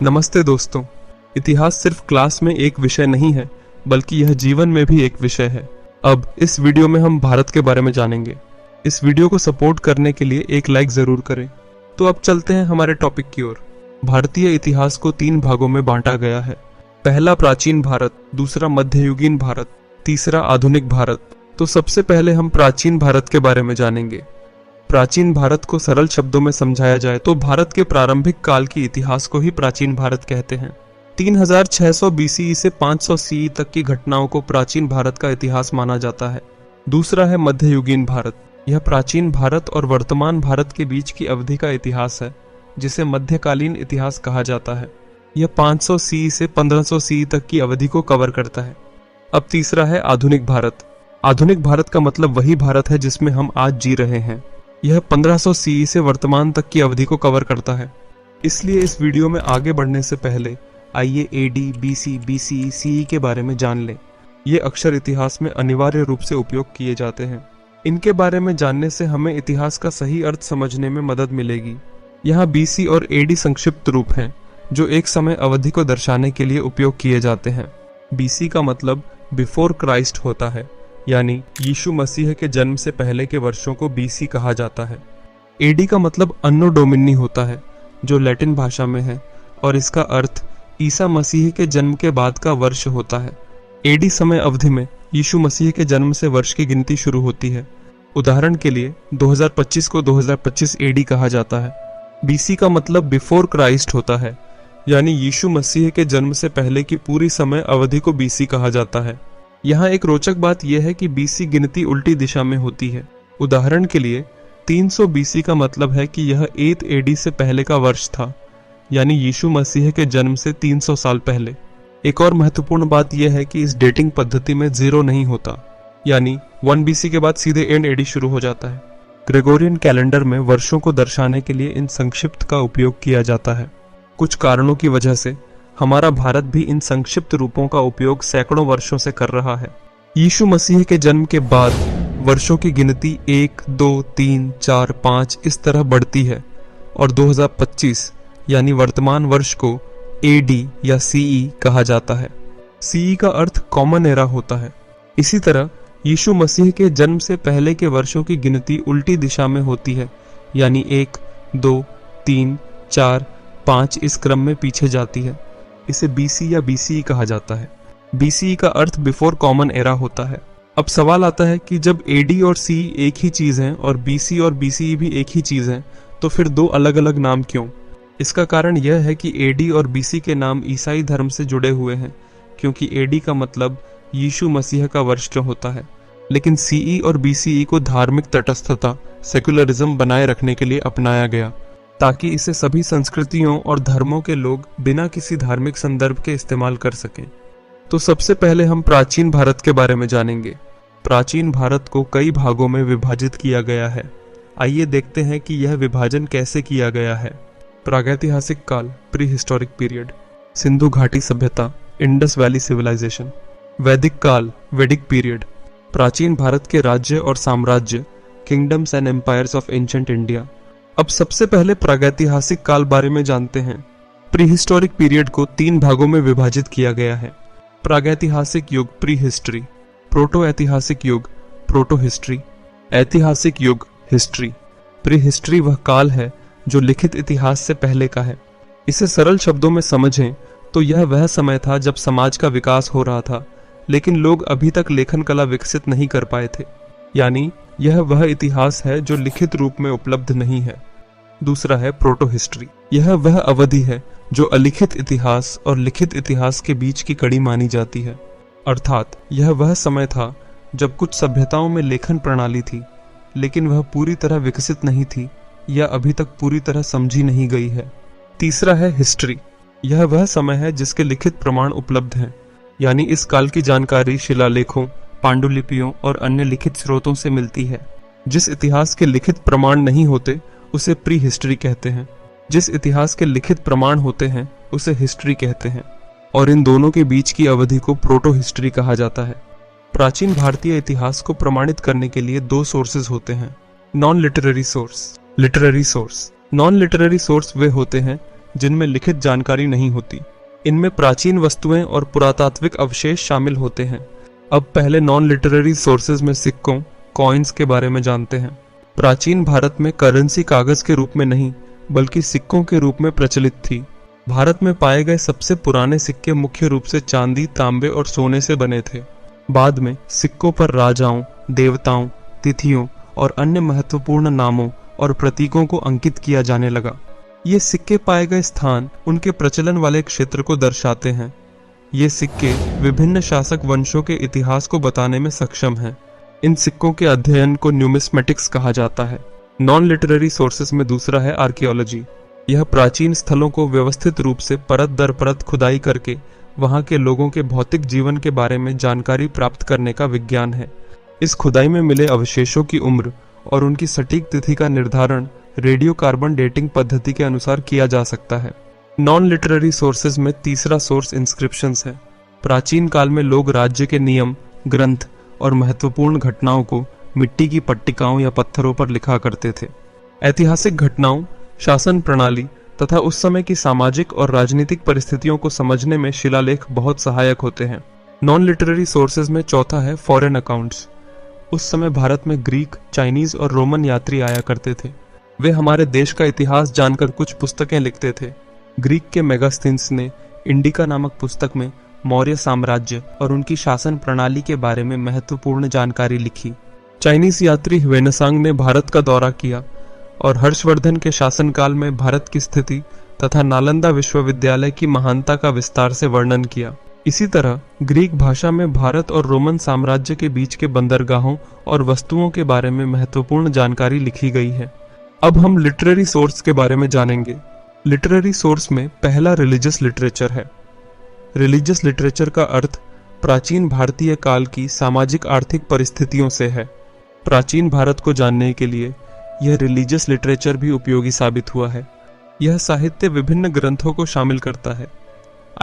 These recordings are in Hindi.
नमस्ते दोस्तों। इतिहास सिर्फ क्लास में एक विषय नहीं है, बल्कि यह जीवन में भी एक विषय है। अब इस वीडियो में हम भारत के बारे में जानेंगे। इस वीडियो को सपोर्ट करने के लिए एक लाइक जरूर करें। तो अब चलते हैं हमारे टॉपिक की ओर। भारतीय इतिहास को 3 भागों में बांटा गया है। पहला प्राचीन भारत, दूसरा मध्ययुगीन भारत, तीसरा आधुनिक भारत। तो सबसे पहले हम प्राचीन भारत के बारे में जानेंगे। प्राचीन भारत को सरल शब्दों में समझाया जाए तो भारत के प्रारंभिक काल की इतिहास को ही प्राचीन भारत कहते हैं। 3600 बीसीई से 500 सीई तक की घटनाओं को प्राचीन भारत का इतिहास माना जाता है। दूसरा है मध्ययुगीन भारत। यह प्राचीन भारत और वर्तमान भारत के बीच की अवधि का इतिहास है, जिसे मध्यकालीन इतिहास कहा जाता है। यह 500 सीई से 1500 सीई तक की अवधि को कवर करता है। अब तीसरा है आधुनिक भारत। आधुनिक भारत का मतलब वही भारत है जिसमें हम आज जी रहे हैं। यह 1500 सीई से वर्तमान तक की अवधि को कवर करता है। इसलिए इस वीडियो में आगे बढ़ने से पहले आइए एडी, बीसी, बीसीई, सीई के बारे में जान लें। ये अक्षर इतिहास में अनिवार्य रूप से उपयोग किए जाते हैं। इनके बारे में जानने से हमें इतिहास का सही अर्थ समझने में मदद मिलेगी। यहाँ बीसी और एडी संक्षिप्त रूप हैं, जो एक समय अवधि को दर्शाने के लिए उपयोग किए जाते हैं। बीसी का मतलब बिफोर क्राइस्ट होता है, यानी यीशु मसीह के जन्म से पहले के वर्षों को बीसी कहा जाता है। एडी का मतलब अन्नो डोमिनी होता है, जो लैटिन भाषा में है, और इसका अर्थ ईसा मसीह के जन्म के बाद का वर्ष होता है। एडी समय अवधि में यीशु मसीह के जन्म से वर्ष की गिनती शुरू होती है। उदाहरण के लिए 2025 को 2025 एडी कहा जाता है। बीसी का मतलब बिफोर क्राइस्ट होता है, यानी यीशु मसीह के जन्म से पहले की पूरी समय अवधि को बीसी कहा जाता है। यहाँ एक रोचक बात यह है कि बीसी गिनती उल्टी दिशा में होती है। उदाहरण के लिए 300 बीसी का मतलब है कि यह 8 एडी से पहले का वर्ष था, यानी यीशु मसीह के जन्म से 300 साल पहले। एक और महत्वपूर्ण बात यह है कि इस डेटिंग पद्धति में 0 नहीं होता, यानी 1 बीसी के बाद सीधे एंड एडी शुरू हो जाता है। ग्रेगोरियन कैलेंडर में वर्षों को दर्शाने के लिए इन संक्षिप्त का उपयोग किया जाता है। कुछ कारणों की वजह से हमारा भारत भी इन संक्षिप्त रूपों का उपयोग सैकड़ों वर्षों से कर रहा है। यीशु मसीह के जन्म के बाद वर्षों की गिनती 1, 2, 3, 4, 5 इस तरह बढ़ती है, और 2025 यानी वर्तमान वर्ष को एडी या सीई कहा जाता है। सीई का अर्थ कॉमन एरा होता है। इसी तरह यीशु मसीह के जन्म से पहले के वर्षों की गिनती उल्टी दिशा में होती है, यानी 1, 2, 3, 4, 5 इस क्रम में पीछे जाती है। इसे बीसी या बीसीई कहा जाता है। बीसीई का अर्थ बिफोर कॉमन एरा होता है। अब सवाल आता है कि जब एडी और सीई एक ही चीज हैं और बीसी और बीसीई भी एक ही चीज हैं, तो फिर 2 अलग अलग नाम क्यों? इसका कारण यह है कि एडी और बीसी के नाम ईसाई धर्म से जुड़े हुए हैं, क्योंकि एडी का मतलब यीशु मसीह का वर्ष होता है, लेकिन सीई और बीसीई को धार्मिक तटस्थता, सेकुलरिज्म बनाए रखने के लिए अपनाया गया, ताकि इसे सभी संस्कृतियों और धर्मों के लोग बिना किसी धार्मिक संदर्भ के इस्तेमाल कर सकें। तो सबसे पहले हम प्राचीन भारत के बारे में जानेंगे। प्राचीन भारत को कई भागों में विभाजित किया गया है। आइए देखते हैं कि यह विभाजन कैसे किया गया है। प्रागैतिहासिक काल, प्री हिस्टोरिक पीरियड, सिंधु घाटी सभ्यता, इंडस वैली सिविलाइजेशन। वैदिक काल, वैदिक पीरियड, प्राचीन भारत के राज्य और साम्राज्य, kingdoms and empires of ancient India. अब सबसे पहले प्रागैतिहासिक काल बारे में जानते हैं। प्री हिस्टोरिक पीरियड को 3 भागों में विभाजित किया गया है। प्रागैतिहासिक युग, प्री हिस्ट्री, प्रोटो ऐतिहासिक युग, प्रोटो हिस्ट्री, ऐतिहासिक युग, हिस्ट्री। प्री हिस्ट्री वह काल है जो लिखित इतिहास से पहले का है। इसे सरल शब्दों में समझें तो यह वह समय था जब समाज का विकास हो रहा था, लेकिन लोग अभी तक लेखन कला विकसित नहीं कर पाए थे, यानी यह वह इतिहास है जो लिखित रूप में उपलब्ध नहीं है। दूसरा है प्रोटो हिस्ट्री। यह वह अवधि है जो अलिखित इतिहास और लिखित इतिहास के बीच की कड़ी मानी जाती है, अर्थात यह वह समय था जब कुछ सभ्यताओं में लेखन प्रणाली थी, लेकिन वह पूरी तरह विकसित नहीं थी या अभी तक पूरी तरह समझी नहीं गई है। तीसरा है हिस्ट्री। यह वह समय है जिसके लिखित प्रमाण उपलब्ध हैं, यानी इस काल की जानकारी शिलालेखों, पांडुलिपियों और अन्य लिखित स्रोतों से मिलती है। जिस इतिहास के लिखित प्रमाण नहीं होते उसे प्री हिस्ट्री कहते हैं। जिस इतिहास के लिखित प्रमाण होते हैं उसे हिस्ट्री कहते हैं, और इन दोनों के बीच की अवधि को प्रोटो हिस्ट्री कहा जाता है। प्राचीन भारतीय इतिहास को प्रमाणित करने के लिए 2 सोर्सेज होते हैं। Non literary source, literary source. Non literary source वे होते हैं जिनमें लिखित जानकारी नहीं होती। इनमें प्राचीन वस्तुएं और पुरातात्विक अवशेष शामिल होते हैं। अब पहले नॉन लिटरेरी सोर्सेज में सिक्कों, कॉइन्स के बारे में जानते हैं। प्राचीन भारत में करेंसी कागज के रूप में नहीं बल्कि सिक्कों के रूप में प्रचलित थी। भारत में पाए गए सबसे पुराने सिक्के मुख्य रूप से चांदी, तांबे और सोने से बने थे। बाद में सिक्कों पर राजाओं, देवताओं, तिथियों और अन्य महत्वपूर्ण नामों और प्रतीकों को अंकित किया जाने लगा। ये सिक्के पाए गए स्थान उनके प्रचलन वाले क्षेत्र को दर्शाते हैं। ये सिक्के विभिन्न शासक वंशों के इतिहास को बताने में सक्षम हैं। इन सिक्कों के अध्ययन को न्यूमिस्मेटिक्स कहा जाता है। नॉन लिटरेरी सोर्सेज में दूसरा है आर्कियोलॉजी। यह प्राचीन स्थलों को व्यवस्थित रूप से परत दर परत खुदाई करके वहां के लोगों के भौतिक जीवन के बारे में जानकारी प्राप्त करने का विज्ञान है। इस खुदाई में मिले अवशेषों की उम्र और उनकी सटीक तिथि का निर्धारण रेडियो कार्बन डेटिंग पद्धति के अनुसार किया जा सकता है। नॉन लिटरेरी सोर्सेज में तीसरा सोर्स इंस्क्रिप्शंस है। प्राचीन काल में लोग राज्य के नियम, ग्रंथ और महत्वपूर्ण घटनाओं को मिट्टी की पट्टिकाओं या पत्थरों पर लिखा करते थे। ऐतिहासिक घटनाओं, शासन प्रणाली तथा उस समय की सामाजिक और राजनीतिक परिस्थितियों को समझने में शिलालेख बहुत सहायक होते हैं। नॉन लिटरेरी सोर्सेज में चौथा है फॉरेन अकाउंट्स। उस समय भारत में ग्रीक, चाइनीज और रोमन यात्री आया करते थे। वे हमारे देश का इतिहास जानकर कुछ पुस्तकें लिखते थे। ग्रीक के मेगास्थीन्स ने इंडिका नामक पुस्तक में मौर्य साम्राज्य और उनकी शासन प्रणाली के बारे में महत्वपूर्ण जानकारी लिखी। चाइनीज यात्री ह्वेनसांग ने भारत का दौरा किया और हर्षवर्धन के शासनकाल में भारत की स्थिति तथा नालंदा विश्वविद्यालय की महानता का विस्तार से वर्णन किया। इसी तरह ग्रीक भाषा में भारत और रोमन साम्राज्य के बीच के बंदरगाहों और वस्तुओं के बारे में महत्वपूर्ण जानकारी लिखी गई है। अब हम लिटरेरी सोर्स के बारे में जानेंगे। लिटरेरी सोर्स में पहला रिलीजियस लिटरेचर है। रिलीजियस लिटरेचर का अर्थ प्राचीन भारतीय काल की सामाजिक आर्थिक परिस्थितियों से है। प्राचीन भारत को जानने के लिए यह रिलीजियस लिटरेचर भी उपयोगी साबित हुआ है। यह साहित्य विभिन्न ग्रंथों को शामिल करता है।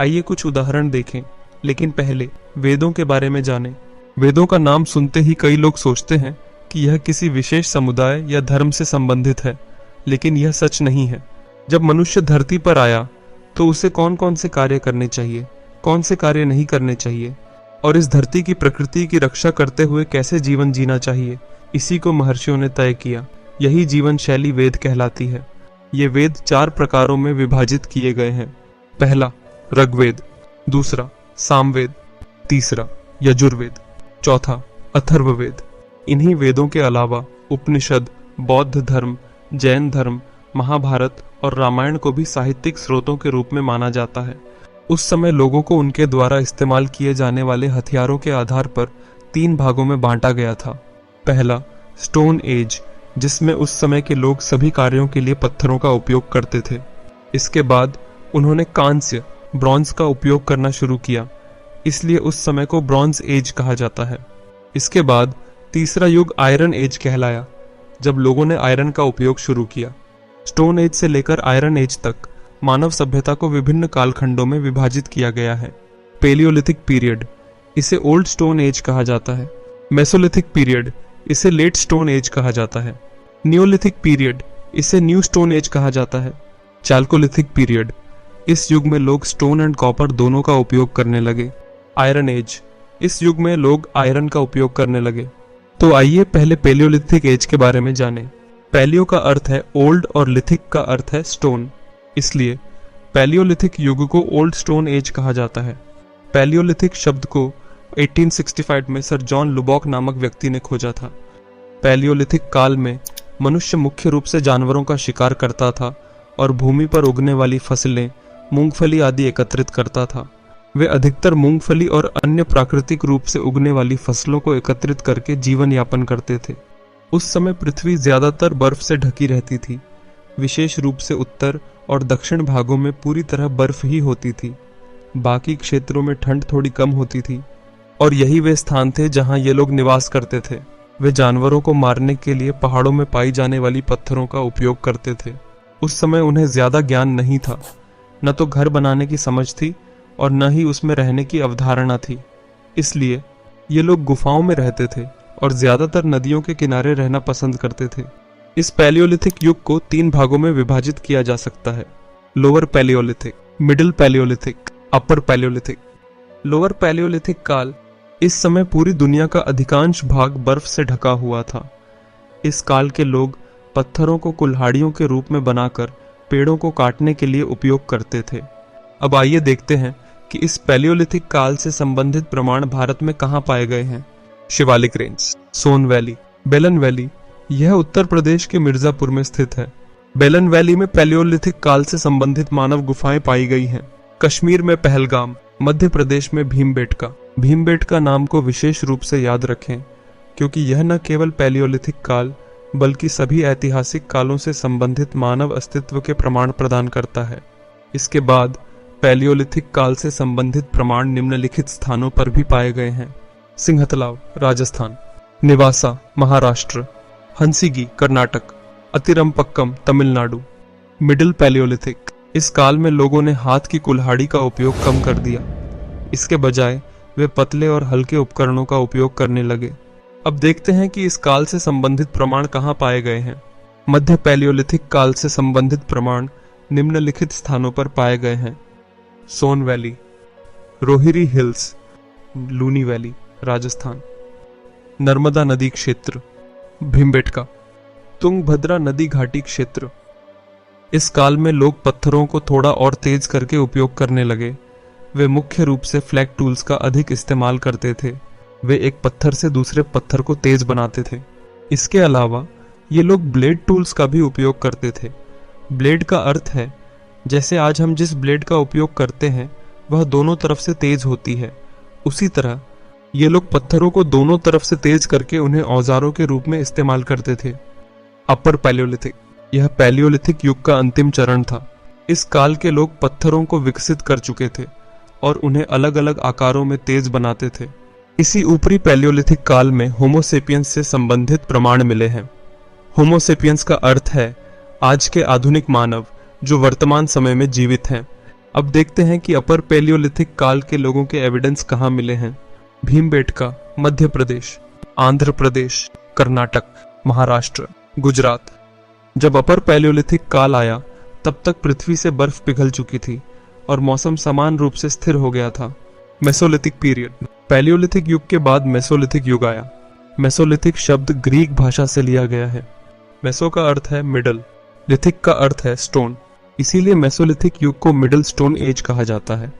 आइए कुछ उदाहरण देखें, लेकिन पहले वेदों के बारे में जानें। वेदों का नाम सुनते ही कई लोग सोचते हैं कि यह किसी विशेष समुदाय या धर्म से संबंधित है, लेकिन यह सच नहीं है। जब मनुष्य धरती पर आया तो उसे कौन कौन से कार्य करने चाहिए, कौन से कार्य नहीं करने चाहिए और इस धरती की प्रकृति की रक्षा करते हुए कैसे जीवन जीना चाहिए, इसी को महर्षियों ने तय किया। यही जीवन शैली वेद कहलाती है। ये वेद 4 प्रकारों में विभाजित किए गए हैं। पहला ऋग्वेद, दूसरा सामवेद, तीसरा यजुर्वेद, चौथा अथर्ववेद। इन्हीं वेदों के अलावा उपनिषद, बौद्ध धर्म, जैन धर्म, महाभारत और रामायण को भी साहित्यिक स्रोतों के रूप में माना जाता है। उस समय लोगों को उनके द्वारा इस्तेमाल किए जाने वाले हथियारों के आधार पर 3 भागों में बांटा गया था। पहला स्टोन एज, जिसमें उस समय के लोग सभी कार्यों के लिए पत्थरों का उपयोग करते थे। इसके बाद उन्होंने कांस्य, ब्रॉन्ज का उपयोग करना शुरू किया, इसलिए उस समय को ब्रॉन्ज एज कहा जाता है। इसके बाद तीसरा युग आयरन एज कहलाया, जब लोगों ने आयरन का उपयोग शुरू किया। स्टोन एज से लेकर आयरन एज तक मानव सभ्यता को विभिन्न कालखंडों में विभाजित किया गया है। पेलियोलिथिक पीरियड, इसे ओल्ड स्टोन एज कहा जाता है। मेसोलिथिक पीरियड, इसे लेट स्टोन एज कहा जाता है। नियोलिथिक पीरियड, इसे न्यू स्टोन एज कहा जाता है। चैल्कोलिथिक पीरियड, इस युग में लोग स्टोन एंड कॉपर दोनों का उपयोग करने लगे। आयरन एज, इस युग में लोग आयरन का उपयोग करने लगे। तो आइए पहले पेलियोलिथिक एज के बारे में जानें। पैलियो का अर्थ है ओल्ड और लिथिक का अर्थ है स्टोन, इसलिए पैलियोलिथिक युग को ओल्ड स्टोन एज कहा जाता है। पैलियोलिथिक शब्द को 1865 में सर जॉन लुबॉक नामक व्यक्ति ने खोजा था। पैलियोलिथिक काल में मनुष्य मुख्य रूप से जानवरों का शिकार करता था और भूमि पर उगने वाली फसलें, मूंगफली आदि एकत्रित करता था। वे अधिकतर मूंगफली और अन्य प्राकृतिक रूप से उगने वाली फसलों को एकत्रित करके जीवन यापन करते थे। उस समय पृथ्वी ज्यादातर बर्फ से ढकी रहती थी। विशेष रूप से उत्तर और दक्षिण भागों में पूरी तरह बर्फ ही होती थी। बाकी क्षेत्रों में ठंड थोड़ी कम होती थी और यही वे स्थान थे जहां ये लोग निवास करते थे। वे जानवरों को मारने के लिए पहाड़ों में पाई जाने वाली पत्थरों का उपयोग करते थे। उस समय उन्हें ज्यादा ज्ञान नहीं था, न तो घर बनाने की समझ थी और न ही उसमें रहने की अवधारणा थी। इसलिए ये लोग गुफाओं में रहते थे और ज्यादातर नदियों के किनारे रहना पसंद करते थे। इस पैलियोलिथिक युग को 3 भागों में विभाजित किया जा सकता है। लोअर पैलियोलिथिक, मिडिल पैलियोलिथिक, अपर पैलियोलिथिक। लोअर पैलियोलिथिक काल, इस समय पूरी दुनिया का अधिकांश भाग बर्फ से ढका हुआ था। इस काल के लोग पत्थरों को कुल्हाड़ियों के रूप में बनाकर पेड़ों को काटने के लिए उपयोग करते थे। अब आइए देखते हैं कि इस पैलियोलिथिक काल से संबंधित प्रमाण भारत में कहाँ पाए गए हैं। शिवालिक रेंज, सोन वैली, बेलन वैली, यह उत्तर प्रदेश के मिर्जापुर में स्थित है। बेलन वैली में पैलियोलिथिक काल से संबंधित मानव गुफाएं पाई गई हैं। कश्मीर में पहलगाम, मध्य प्रदेश में भीमबेटका। भीमबेटका नाम को विशेष रूप से याद रखें क्योंकि यह न केवल पैलियोलिथिक काल बल्कि सभी ऐतिहासिक कालों से संबंधित मानव अस्तित्व के प्रमाण प्रदान करता है। इसके बाद पैलियोलिथिक काल से संबंधित प्रमाण निम्नलिखित स्थानों पर भी पाए गए हैं। सिंहतलाव, राजस्थान, निवासा, महाराष्ट्र, हंसीगी, कर्नाटक, अतिरमपक्कम, तमिलनाडु। मिडिल पैलियोलिथिक, इस काल में लोगों ने हाथ की कुल्हाड़ी का उपयोग कम कर दिया। इसके बजाय वे पतले और हल्के उपकरणों का उपयोग करने लगे। अब देखते हैं कि इस काल से संबंधित प्रमाण कहाँ पाए गए हैं। मध्य पैलियोलिथिक काल से संबंधित प्रमाण निम्नलिखित स्थानों पर पाए गए हैं। Son valley, Rohri hills, Luni valley, Rajasthan. Narmada नदी क्षेत्र, भीमबेटका, तुंगभद्रा नदी घाटी क्षेत्र। इस काल में लोग पत्थरों को थोड़ा और तेज करके उपयोग करने लगे। वे मुख्य रूप से फ्लैग टूल्स का अधिक इस्तेमाल करते थे। वे एक पत्थर से दूसरे पत्थर को तेज बनाते थे। इसके अलावा ये लोग ब्लेड टूल्स का भी उपयोग करते थे। ब्लेड का अर्थ है जैसे आज हम जिस ब्लेड का उपयोग करते हैं वह दोनों तरफ से तेज होती है, उसी तरह ये लोग पत्थरों को दोनों तरफ से तेज करके उन्हें औजारों के रूप में इस्तेमाल करते थे। अपर पैलियोलिथिक, यह पैलियोलिथिक युग का अंतिम चरण था। इस काल के लोग पत्थरों को विकसित कर चुके थे और उन्हें अलग अलग आकारों में तेज बनाते थे। इसी ऊपरी पैलियोलिथिक काल में होमोसेपियंस से संबंधित प्रमाण मिले हैं। होमोसेपियंस का अर्थ है आज के आधुनिक मानव जो वर्तमान समय में जीवित हैं। अब देखते हैं कि अपर पैलियोलिथिक काल के लोगों के एविडेंस कहाँ मिले हैं। भीमबेटका, मध्य प्रदेश, आंध्र प्रदेश, कर्नाटक, महाराष्ट्र, गुजरात। जब अपर पैलियोलिथिक काल आया तब तक पृथ्वी से बर्फ पिघल चुकी थी और मौसम समान रूप से स्थिर हो गया था। मेसोलिथिक पीरियड, पैलियोलिथिक युग के बाद मेसोलिथिक युग आया। मेसोलिथिक शब्द ग्रीक भाषा से लिया गया है। मेसो का अर्थ है मिडल, लिथिक का अर्थ है स्टोन, इसीलिए मेसोलिथिक युग को मिडिल स्टोन एज कहा जाता है।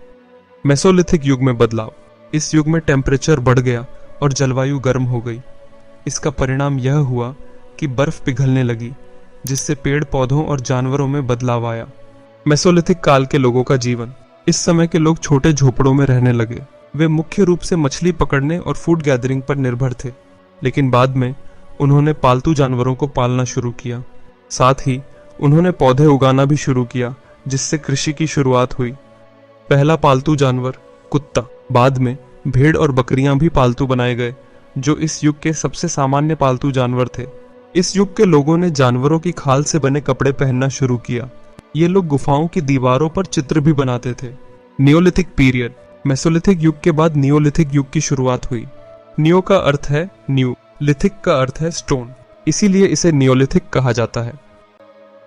मेसोलिथिक युग में बदलाव, इस युग में टेम्परेचर बढ़ गया और जलवायु गर्म हो गई। इसका परिणाम यह हुआ कि बर्फ पिघलने लगी जिससे पेड़ पौधों और जानवरों में बदलाव आया। मेसोलिथिक काल के लोगों का जीवन, इस समय के लोग छोटे झोपड़ों में रहने लगे। वे मुख्य रूप से मछली पकड़ने और फूड गैदरिंग पर निर्भर थे, लेकिन बाद में उन्होंने पालतू जानवरों को पालना शुरू किया। साथ ही उन्होंने पौधे उगाना भी शुरू किया जिससे कृषि की शुरुआत हुई। पहला पालतू जानवर कुत्ता, बाद में भेड़ और बकरियां भी पालतू बनाए गए जो इस युग के सबसे सामान्य पालतू जानवर थे। इस युग के लोगों ने जानवरों की खाल से बने कपड़े पहनना शुरू किया। ये लोग गुफाओं की दीवारों पर चित्र भी बनाते थे। नियोलिथिक पीरियड, मेसोलिथिक युग के बाद नियोलिथिक युग की शुरुआत हुई। नियो का अर्थ है न्यू, लिथिक का अर्थ है स्टोन, इसीलिए इसे नियोलिथिक कहा जाता है।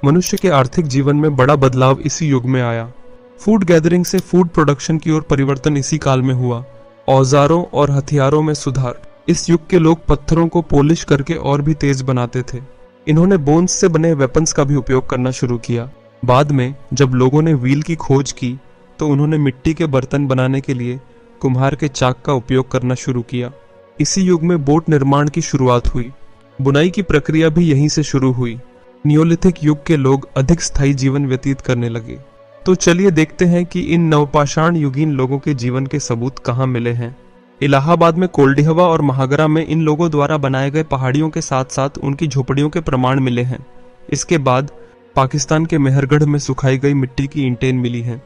मनुष्य के आर्थिक जीवन में बड़ा बदलाव इसी युग में आया। फूड गैदरिंग से फूड प्रोडक्शन की ओर परिवर्तन इसी काल में हुआ। औजारों और हथियारों में सुधार, इस युग के लोग पत्थरों को पॉलिश करके और भी तेज बनाते थे। इन्होंने बोन्स से बने वेपन्स का भी उपयोग करना शुरू किया। बाद में जब लोगों ने व्हील की खोज की तो उन्होंने मिट्टी के बर्तन बनाने के लिए कुम्हार के चाक का उपयोग करना शुरू किया। इसी युग में बोट निर्माण की शुरुआत हुई। बुनाई की प्रक्रिया भी यहीं से शुरू हुई। नियोलिथिक युग के लोग अधिक स्थायी जीवन व्यतीत करने लगे। तो चलिए देखते हैं कि इन नवपाषाण युगीन लोगों के जीवन के सबूत कहाँ मिले हैं। इलाहाबाद में कोल्डिहवा और महागरा में इन लोगों द्वारा बनाए गए पहाड़ियों के साथ साथ उनकी झोपड़ियों के प्रमाण मिले हैं। इसके बाद पाकिस्तान के मेहरगढ़ में सुखाई गई मिट्टी की ईंटें मिली हैं।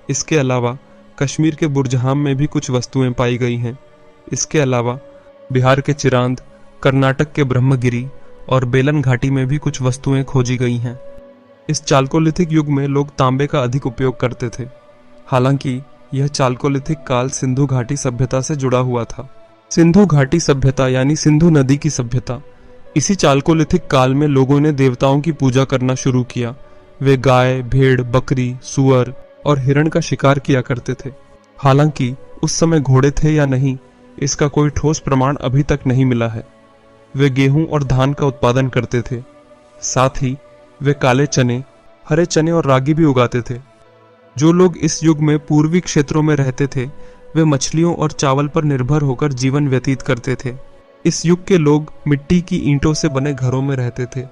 इसके अलावा कश्मीर के बुरजहाम में भी कुछ वस्तुएं पाई गई हैं। इसके अलावा बिहार के चिरांद, कर्नाटक के ब्रह्मगिरी और बेलन घाटी में भी कुछ वस्तुएं खोजी गई हैं। इस चाल्कोलिथिक युग में लोग तांबे का अधिक उपयोग करते थे। हालांकि यह चाल्कोलिथिक काल सिंधु घाटी सभ्यता से जुड़ा हुआ था। सिंधु घाटी सभ्यता यानी सिंधु नदी की सभ्यता। इसी चाल्कोलिथिक काल में लोगों ने देवताओं की पूजा करना शुरू किया वे गाय, भेड़, बकरी, सुअर और हिरण का शिकार किया करते थे। हालांकि उस समय घोड़े थे या नहीं, इसका कोई ठोस प्रमाण अभी तक नहीं मिला है। वे गेहूं और धान का उत्पादन करते थे। साथ ही वे काले चने, हरे चने और रागी भी उगाते थे। जो लोग इस युग में पूर्वी क्षेत्रों में रहते थे, वे मछलियों और चावल पर निर्भर होकर जीवन व्यतीत करते थे। इस युग के लोग मिट्टी की ईंटों से बने घरों में रहते थे।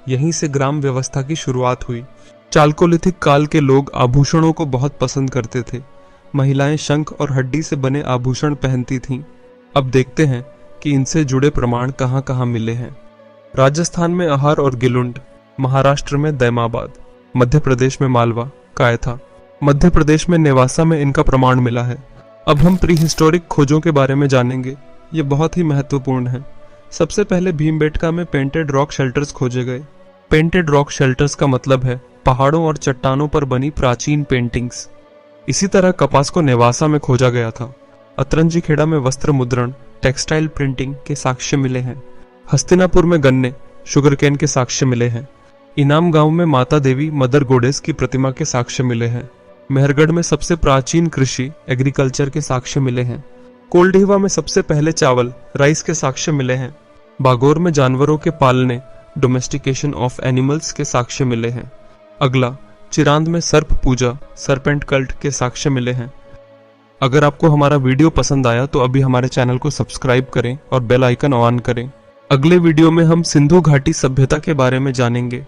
यहीं से ग्राम व्यवस्था की शुरुआत हुई। चाल्कोलिथिक काल के लोग आभूषणों को बहुत पसंद करते थे। महिलाएं शंख और हड्डी से बने आभूषण पहनती थीं। अब देखते हैं कि इनसे जुड़े प्रमाण कहाँ कहाँ मिले हैं। राजस्थान में अहार और गिलुंड, महाराष्ट्र में दैमाबाद, मध्य प्रदेश में मालवा, कायथा, मध्य प्रदेश में नेवासा में इनका प्रमाण मिला है। अब हम प्री हिस्टोरिक खोजों के बारे में जानेंगे। ये बहुत ही महत्वपूर्ण है। सबसे पहले भीमबेटका में पेंटेड रॉक शेल्टर्स खोजे गए। पेंटेड रॉक शेल्टर्स का मतलब है पहाड़ों और चट्टानों पर बनी प्राचीन पेंटिंग्स। इसी तरह कपास को नेवासा में खोजा गया था। अतरंजी खेड़ा में वस्त्र मुद्रण, टेक्सटाइल प्रिंटिंग के साक्ष्य मिले हैं। हस्तिनापुर में गन्ने, शुगरकेन के साक्ष्य मिले हैं। इनाम गांव में माता देवी मदर गोडेस की प्रतिमा के साक्ष्य मिले हैं। मेहरगढ़ में सबसे प्राचीन कृषि एग्रीकल्चर के साक्ष्य मिले हैं। कोल्डीवा में सबसे पहले चावल राइस के साक्ष्य मिले हैं। बागोर में जानवरों के पालने डोमेस्टिकेशन ऑफ एनिमल्स के साक्ष्य मिले हैं। अगला, चिरांद में सर्प पूजा सरपेंट कल्ट के साक्ष्य मिले हैं। अगर आपको हमारा वीडियो पसंद आया तो अभी हमारे चैनल को सब्सक्राइब करें और बेल आइकन ऑन करें। अगले वीडियो में हम सिंधु घाटी सभ्यता के बारे में जानेंगे।